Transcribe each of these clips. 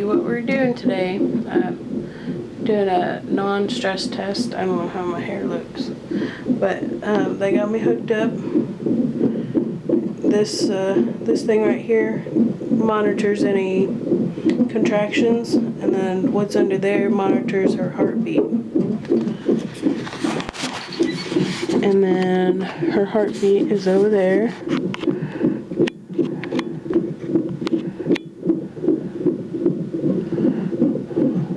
you what we're doing today. Doing a non-stress test. I don't know how my hair looks, but they got me hooked up. This thing right here monitors any contractions, and then what's under there monitors her heartbeat. And then her heartbeat is over there.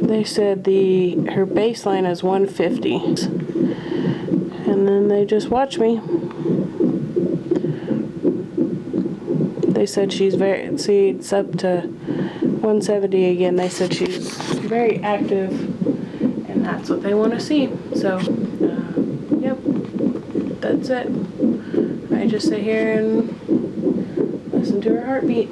They said her baseline is 150. And then they just watch me. They said she's see, it's up to 170 again. They said she's very active, and that's what they want to see. So, yep, that's it. I just sit here and listen to her heartbeat.